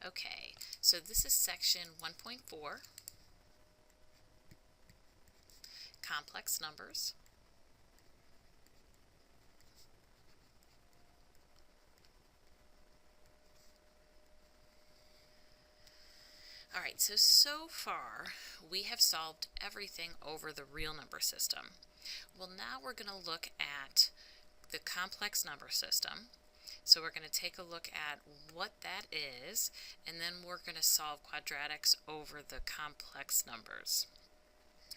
Okay, so this is section 1.4, complex numbers. Alright, so far we have solved everything over the real number system. Well, now we're going to look at the complex number system. So we're going to take a look at what that is, and then we're going to solve quadratics over the complex numbers.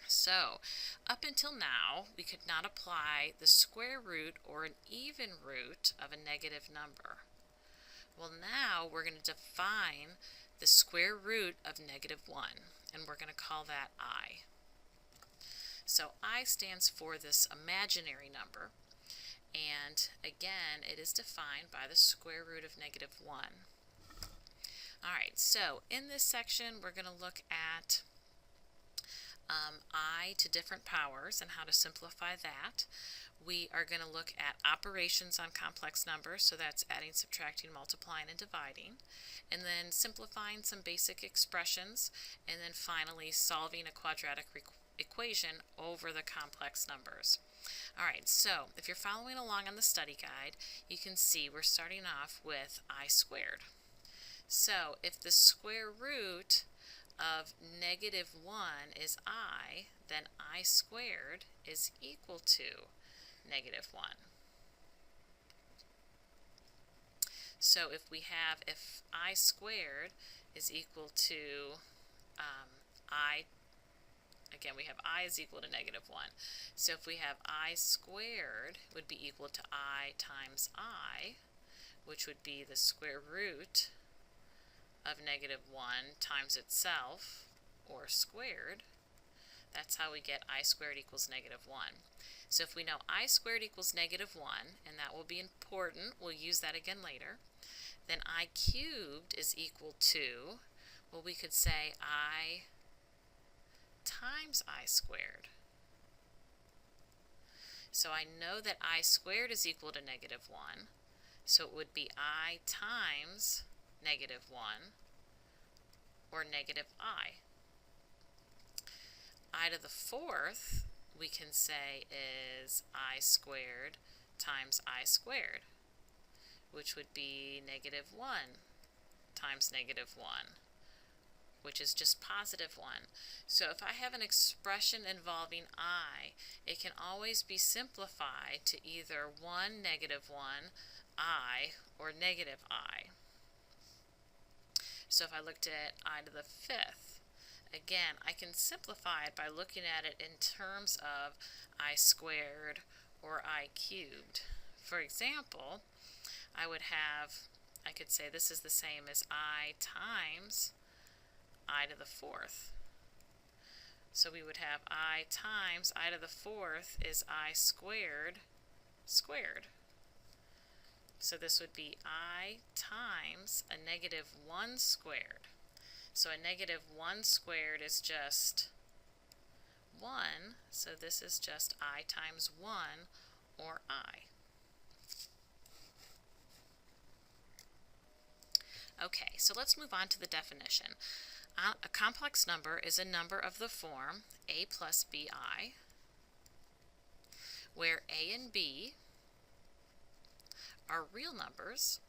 So, up until now, we could not apply the square root or an even root of a negative number. Well, now we're going to define the square root of -1, and we're going to call that I. So I stands for this imaginary number, and again, it is defined by the square root of -1. Alright, so in this section, we're going to look at I to different powers and how to simplify that. We are going to look at operations on complex numbers, so that's adding, subtracting, multiplying, and dividing, and then simplifying some basic expressions, and then finally solving a quadratic equation over the complex numbers. Alright, so if you're following along on the study guide, you can see we're starting off with I squared. So if the square root of -1 is I, then I squared is equal to -1. So if I squared is equal to I, again we have I is equal to -1. So if we have I squared would be equal to I times I, which would be the square root of -1 times itself, or squared. That's how we get I squared equals -1. So if we know I squared equals -1, and that will be important, we'll use that again later, then I cubed is equal to, well, we could say I times I squared. So I know that I squared is equal to -1, so it would be I times -1, or -I. I to the fourth, we can say, is I squared times I squared, which would be -1 times -1, which is just +1. So if I have an expression involving I, it can always be simplified to either 1 -1 I or -I. So if I looked at I to the fifth, again, I can simplify it by looking at it in terms of I squared or I cubed. For example, I could say this is the same as I times I to the fourth. So we would have I times I to the fourth is I squared squared. So this would be I times a -1 squared. So a -1 squared is just 1, so this is just I times 1, or I. Okay, so let's move on to the definition. A complex number is a number of the form a plus bi, where a and b are real numbers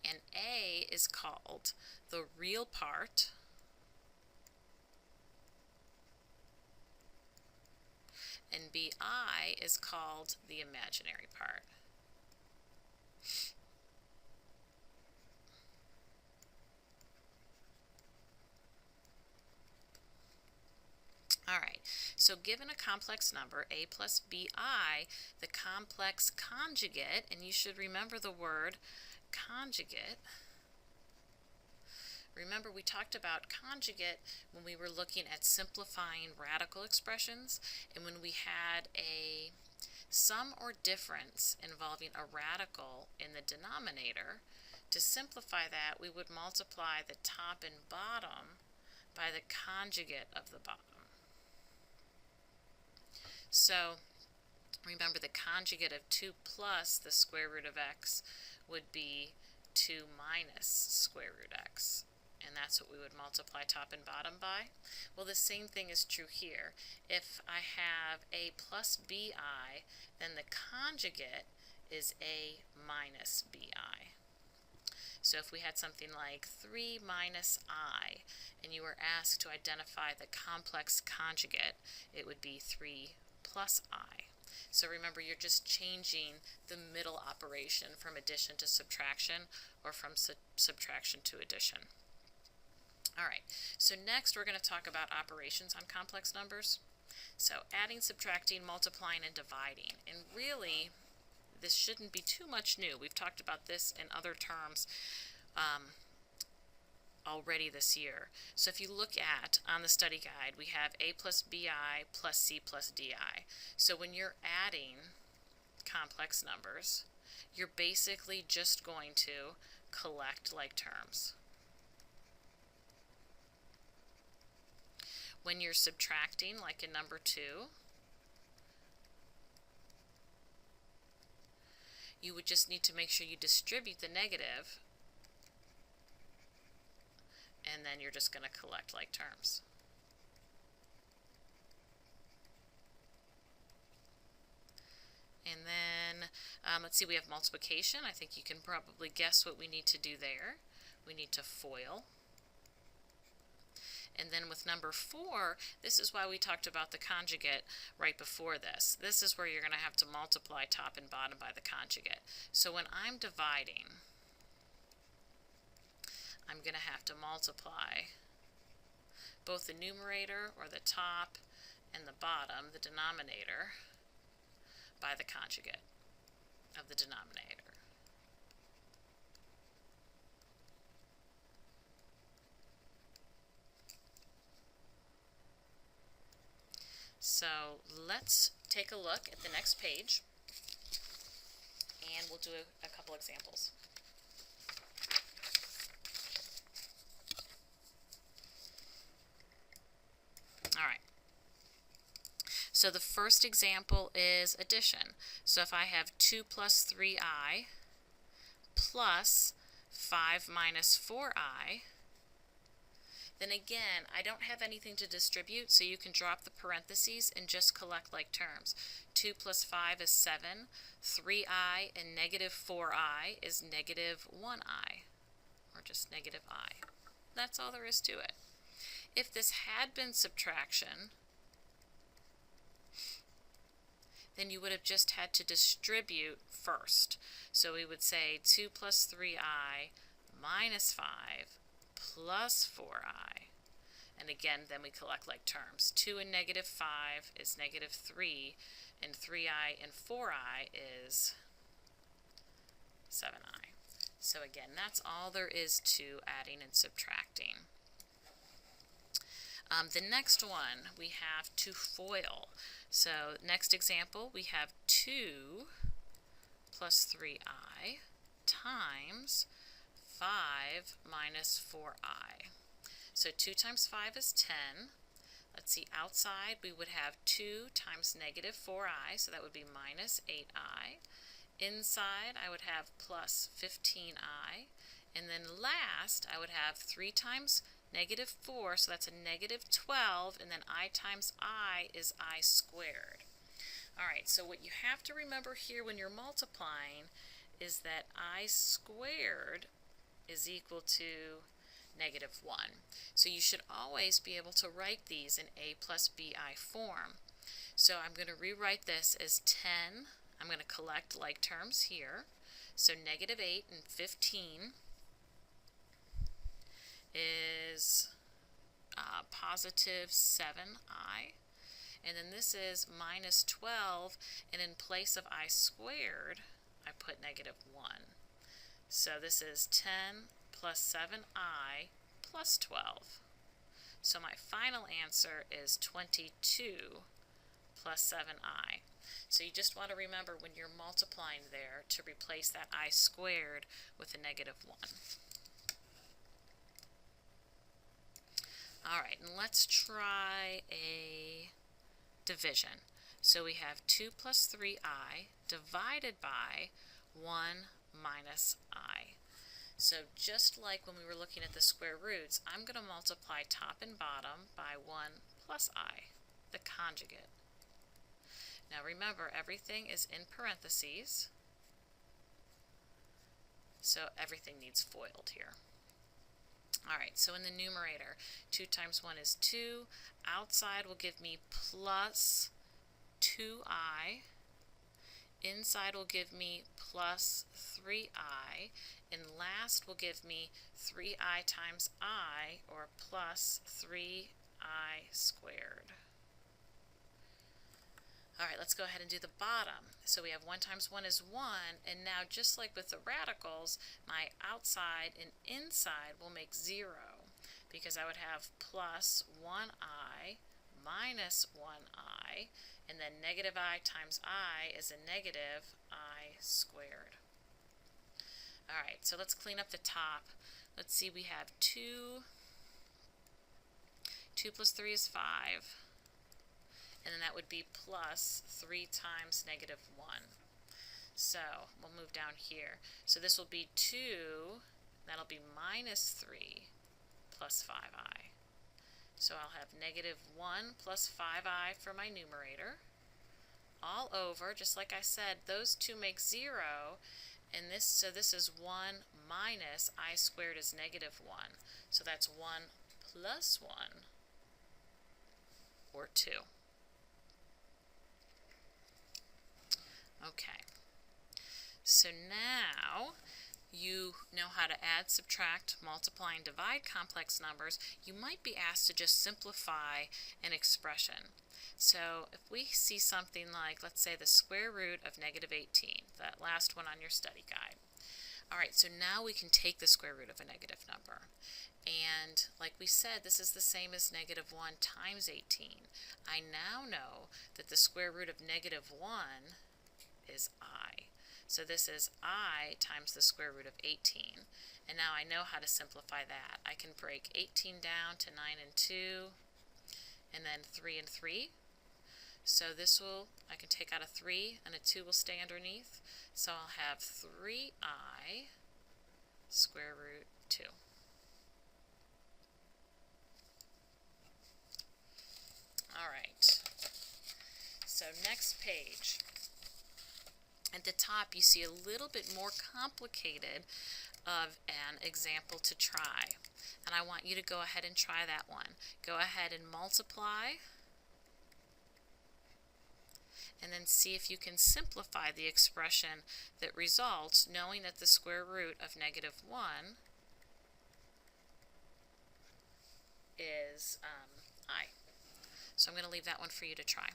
and a is called the real part and bi is called the imaginary part. Alright, so given a complex number, a plus bi, the complex conjugate, and you should remember the word conjugate. Remember, we talked about conjugate when we were looking at simplifying radical expressions, and when we had a sum or difference involving a radical in the denominator. To simplify that, we would multiply the top and bottom by the conjugate of the bottom. So Remember, the conjugate of 2 plus the square root of x would be 2 minus square root x. And that's what we would multiply top and bottom by. Well, the same thing is true here. If I have a plus bi, then the conjugate is a minus bi. So if we had something like 3 minus I, and you were asked to identify the complex conjugate, it would be 3 plus I. So remember, you're just changing the middle operation from addition to subtraction, or from subtraction to addition. All right, so next we're going to talk about operations on complex numbers. So adding, subtracting, multiplying, and dividing. And really, this shouldn't be too much new. We've talked about this in other terms already this year. So if you look at, on the study guide, we have a plus bi plus c plus di. So when you're adding complex numbers, you're basically just going to collect like terms. When you're subtracting, like in number 2, you would just need to make sure you distribute the negative, and then you're just going to collect like terms. And then, let's see, we have multiplication. I think you can probably guess what we need to do there. We need to FOIL. And then with number 4, this is why we talked about the conjugate right before this. This is where you're going to have to multiply top and bottom by the conjugate. So when I'm dividing, I'm going to have to multiply both the numerator, or the top, and the bottom, the denominator, by the conjugate of the denominator. So let's take a look at the next page, and we'll do a couple examples. All right. So the first example is addition. So if I have 2 plus 3i plus 5 minus 4i, then again, I don't have anything to distribute, so you can drop the parentheses and just collect like terms. 2 plus 5 is 7, 3i and negative 4i is negative 1i, or just negative I. That's all there is to it. If this had been subtraction, then you would have just had to distribute first. So we would say 2 plus 3i minus 5 plus 4i. And again, then we collect like terms. 2 and negative 5 is negative 3, and 3i and 4i is 7i. So again, that's all there is to adding and subtracting. The next one, we have to FOIL. So next example, we have 2 plus 3i times 5 minus 4i. So 2 times 5 is 10. Let's see, outside we would have 2 times negative 4i, so that would be minus 8i. Inside I would have plus 15i. And then last I would have 3 times negative 4, so that's a negative 12, and then I times I is I squared. Alright, so what you have to remember here when you're multiplying is that I squared is equal to negative 1. So you should always be able to write these in a plus bi form. So I'm going to rewrite this as 10. I'm going to collect like terms here. So negative 8 and 15 is positive 7i. And then this is minus 12, and in place of I squared, I put negative 1. So this is 10 plus 7i plus 12. So my final answer is 22 plus 7i. So you just want to remember when you're multiplying there to replace that I squared with a negative 1. Alright, and let's try a division. So we have 2 plus 3i divided by 1 minus I. So just like when we were looking at the square roots, I'm going to multiply top and bottom by 1 plus I, the conjugate. Now remember, everything is in parentheses, so everything needs FOILed here. Alright, so in the numerator, 2 times 1 is 2. Outside will give me plus 2i. Inside will give me plus 3i. And last will give me 3i times I, or plus 3i squared. Alright, let's go ahead and do the bottom. So we have 1 times 1 is 1, and now just like with the radicals, my outside and inside will make 0, because I would have plus 1i minus 1i, and then negative I times I is a negative I squared. Alright, so let's clean up the top. Let's see, we have 2 plus 3 is 5. And then that would be plus 3 times negative 1. So we'll move down here. So this will be 2, that'll be minus 3 plus 5i. So I'll have negative 1 plus 5i for my numerator. All over, just like I said, those two make 0. And so this is 1 minus I squared is negative 1. So that's 1 plus 1, or 2. Okay, so now you know how to add, subtract, multiply, and divide complex numbers. You might be asked to just simplify an expression. So if we see something like, let's say, the square root of negative 18, that last one on your study guide. Alright, so now we can take the square root of a negative number. And like we said, this is the same as negative 1 times 18. I now know that the square root of negative 1 is I. So this is I times the square root of 18. And now I know how to simplify that. I can break 18 down to 9 and 2, and then 3 and 3. So this will, I can take out a 3, and a 2 will stay underneath. So I'll have 3i square root 2. Alright, so next page. At the top you see a little bit more complicated of an example to try. And I want you to go ahead and try that one. Go ahead and multiply, and then see if you can simplify the expression that results, knowing that the square root of negative 1 is I. So I'm going to leave that one for you to try.